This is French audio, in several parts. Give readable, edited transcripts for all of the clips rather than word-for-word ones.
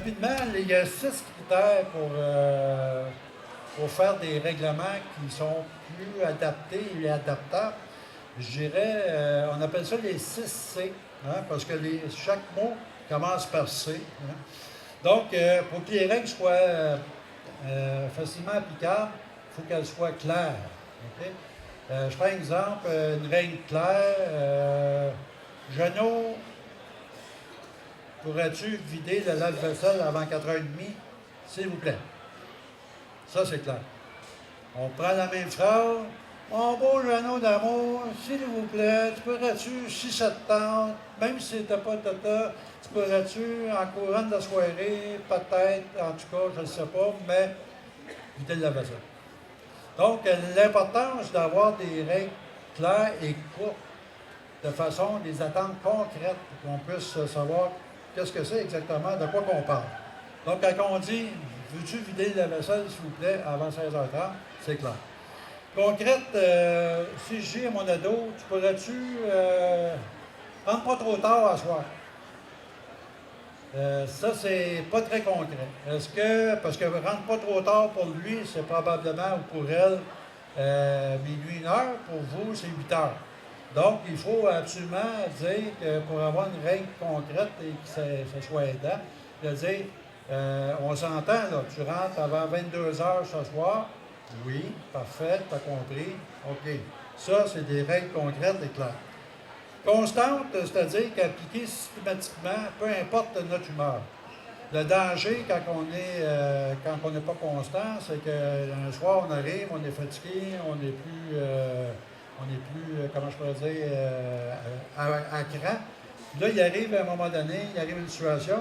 rapidement, il y a 6 critères pour faire des règlements qui sont plus adaptés et adaptables. Je dirais, on appelle ça les 6 C, hein, parce que chaque mot commence par C. Hein. Donc, pour que les règles soient facilement applicables, il faut qu'elles soient claires. Okay? Je prends un exemple, une règle claire. Jeannot, pourrais-tu vider le lave-vaisselle avant 4h30, s'il vous plaît? Ça, c'est clair. On prend la même phrase. Mon beau Jeannot d'amour, s'il vous plaît, tu pourrais-tu, si ça te tente, même si c'était pas tata, tu pourrais-tu, en courant de la soirée, peut-être, en tout cas, je ne sais pas, mais vider le lave-vaisselle. Donc, l'importance d'avoir des règles claires et courtes, de façon des attentes concrètes, pour qu'on puisse savoir qu'est-ce que c'est exactement, de quoi qu'on parle. Donc, quand on dit « Veux-tu vider la vaisselle, s'il vous plaît, avant 16h30 », c'est clair. Concrète, si je dis à mon ado « Tu pourrais-tu rentre pas trop tard à soir », ça, c'est pas très concret. Est-ce que, parce que rentre pas trop tard pour lui, c'est probablement, ou pour elle, minuit, 1h, pour vous, c'est 8h. Donc, il faut absolument dire que pour avoir une règle concrète et que ça soit aidant, de dire, on s'entend, là, tu rentres avant 22h ce soir. Oui, parfait, tu as compris. OK. Ça, c'est des règles concrètes et claires. Constante, c'est-à-dire qu'appliquée systématiquement, peu importe notre humeur. Le danger quand on n'est pas constant, c'est qu'un soir, on arrive, on est fatigué, on n'est plus, comment je pourrais dire, à cran. Là, il arrive à un moment donné, il arrive une situation.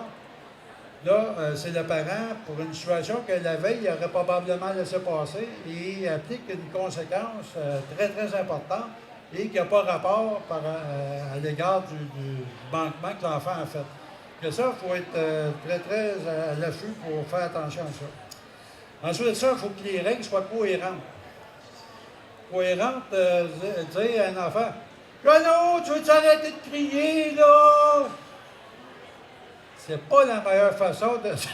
Là, c'est le parent, pour une situation que la veille, il aurait probablement laissé passer et il applique une conséquence très, très importante et qui n'a pas rapport à l'égard du manquement que l'enfant a fait. Que ça, il faut être très, très à l'affût pour faire attention à ça. Ensuite de ça, il faut que les règles soient cohérentes. Cohérentes, dire à un enfant, « Jeannot, tu veux t'arrêter de crier, là? » C'est pas la meilleure façon de... C'est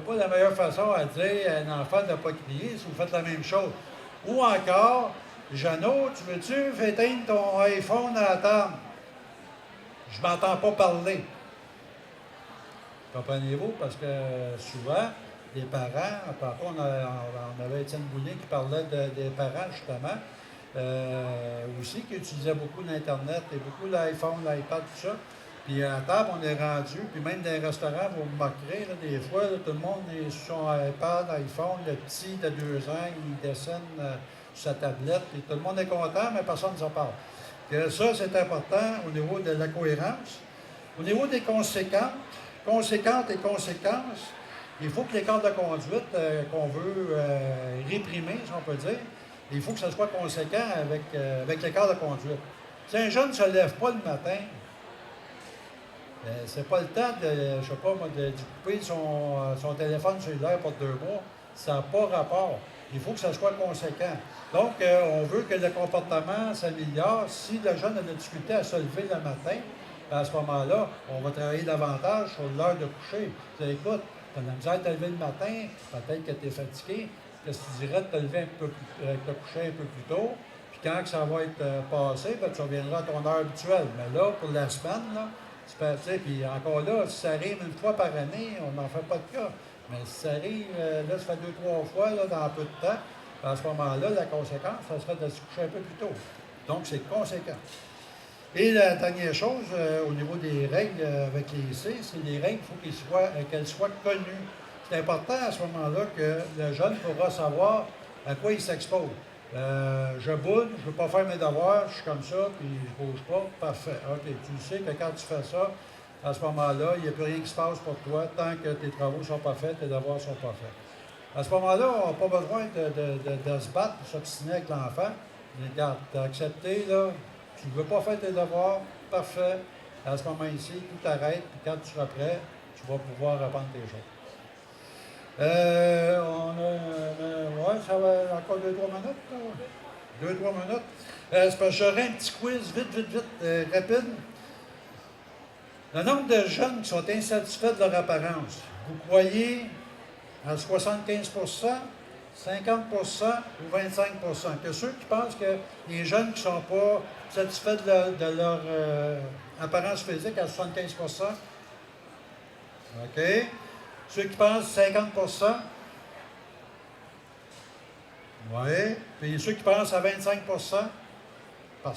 pas la meilleure façon à dire à un enfant de ne pas crier si vous faites la même chose. Ou encore, Jeannot, tu veux-tu éteindre ton iPhone à la table? Je ne m'entends pas parler. Comprenez-vous? Parce que souvent, les parents, tantôt on avait Étienne Boulier qui parlait des parents, justement, aussi, qui utilisaient beaucoup l'Internet et beaucoup l'iPhone, l'iPad, tout ça. Puis à table, on est rendu, puis même dans les restaurants, vous me moquerez, là, des fois, là, tout le monde est sur son iPad, iPhone, le petit de 2 ans, il dessine sur sa tablette, puis tout le monde est content, mais personne ne s'en parle. Que ça, c'est important au niveau de la cohérence. Au niveau des conséquences et conséquences, il faut que l'écart de conduite qu'on veut réprimer, si on peut dire, il faut que ça soit conséquent avec l'écart de conduite. Si un jeune ne se lève pas le matin, c'est pas le temps de, je sais pas moi, de couper son téléphone cellulaire pour 2 mois. Ça n'a pas rapport. Il faut que ça soit conséquent. Donc, on veut que le comportement s'améliore. Si le jeune a de la difficulté à se lever le matin, à ce moment-là, on va travailler davantage sur l'heure de coucher. Tu dis, écoute, tu as de la misère à te lever le matin, peut-être que tu es fatigué. Qu'est-ce que tu dirais de te lever te coucher un peu plus tôt? Puis quand ça va être passé, ben, tu reviendras à ton heure habituelle. Mais là, pour la semaine, là, puis encore là, si ça arrive une fois par année, on n'en fait pas de cas. Mais si ça arrive, là, ça fait 2-3 fois, là, dans peu de temps, à ce moment-là, la conséquence, ça serait de se coucher un peu plus tôt. Donc, c'est conséquent. Et la dernière chose, au niveau des règles avec les C, c'est les règles, il faut qu'elles soient connues. C'est important à ce moment-là que le jeune pourra savoir à quoi il s'expose. Je boude, je ne veux pas faire mes devoirs, je suis comme ça, puis je ne bouge pas, parfait. OK, tu sais que quand tu fais ça, à ce moment-là, il n'y a plus rien qui se passe pour toi tant que tes travaux ne sont pas faits, tes devoirs ne sont pas faits. À ce moment-là, on n'a pas besoin de se battre, de s'obstiner avec l'enfant. Regarde, tu as accepté, là, tu ne veux pas faire tes devoirs, parfait. À ce moment-ci, tout arrête, puis quand tu seras prêt, tu vas pouvoir reprendre tes choses. Ouais, ça va encore 2-3 minutes. 2-3 minutes. C'est parce que j'aurai un petit quiz vite, rapide. Le nombre de jeunes qui sont insatisfaits de leur apparence, vous croyez à 75 50 ou 25 que ceux qui pensent que les jeunes qui ne sont pas satisfaits de leur apparence physique à 75 OK. Ceux qui pensent 50 oui. Puis ceux qui pensent à 25 personne,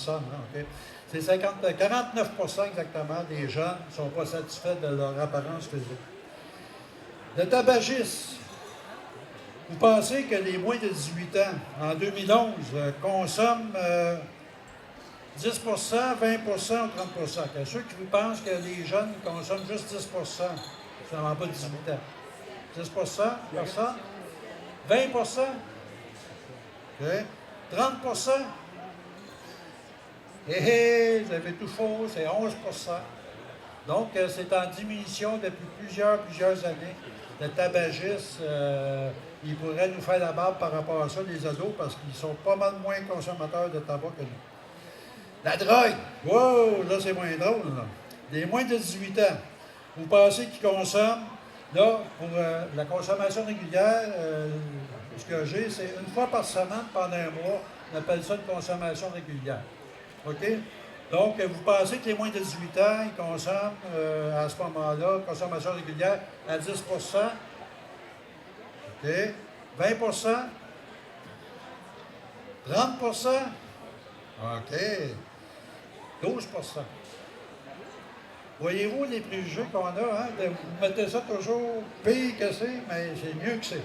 hein, OK. C'est 49 exactement des jeunes qui ne sont pas satisfaits de leur apparence physique. Le tabagisme. Vous pensez que les moins de 18 ans, en 2011, consomment 10 20 ou 30 ceux qui vous pensent que les jeunes consomment juste 10 ça n'en pas 18 ans. 10 personne? 20 OK. 30 vous avez tout faux, c'est 11 Donc, c'est en diminution depuis plusieurs années. Le tabagisme, il pourrait nous faire la barbe par rapport à ça, les ados, parce qu'ils sont pas mal moins consommateurs de tabac que nous. La drogue! Wow! Là, c'est moins drôle, là. Les moins de 18 ans, vous pensez qu'ils consomment, là, pour la consommation régulière, ce que j'ai, c'est une fois par semaine pendant un mois, on appelle ça une consommation régulière. OK? Donc, vous pensez que les moins de 18 ans, ils consomment à ce moment-là, consommation régulière, à 10 OK? 20 30 OK. 12 Voyez-vous les préjugés qu'on a, hein? Vous mettez ça toujours pire que c'est, mais c'est mieux que c'est.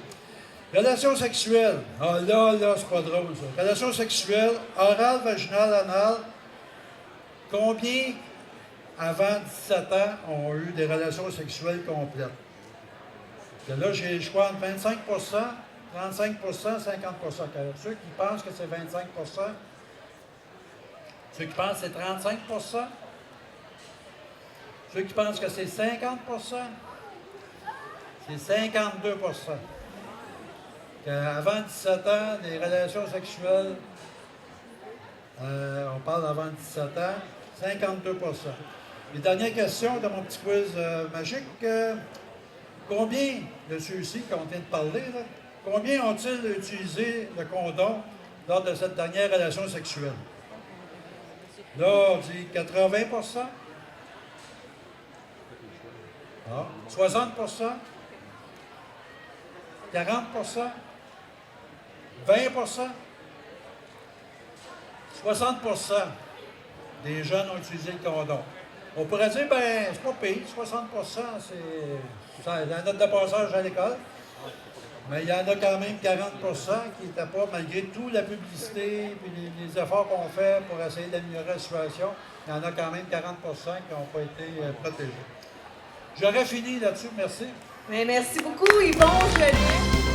Relations sexuelles. Ah là, c'est pas drôle, ça. Relations sexuelles, orale, vaginale, anale. Combien, avant 17 ans, ont eu des relations sexuelles complètes? Là, j'ai le choix entre 25 35 50 ceux qui pensent que c'est 25 ceux qui pensent que c'est 35 ceux qui pensent que c'est 50 c'est 52 Avant 17 ans, des relations sexuelles, on parle avant 17 ans, 52 Les dernières questions de mon petit quiz magique. Combien de ceux-ci qu'on vient de parler, là, combien ont-ils utilisé le condom lors de cette dernière relation sexuelle? Là, on dit 80 60 40 20 60 des jeunes ont utilisé le condom. On pourrait dire, ben, c'est pas pire, 60 c'est la note de passage à l'école. Mais il y en a quand même 40 qui n'étaient pas, malgré toute la publicité et les efforts qu'on fait pour essayer d'améliorer la situation, il y en a quand même 40 qui n'ont pas été protégés. J'aurais fini là-dessus, merci. Mais merci beaucoup, Yvon Genet.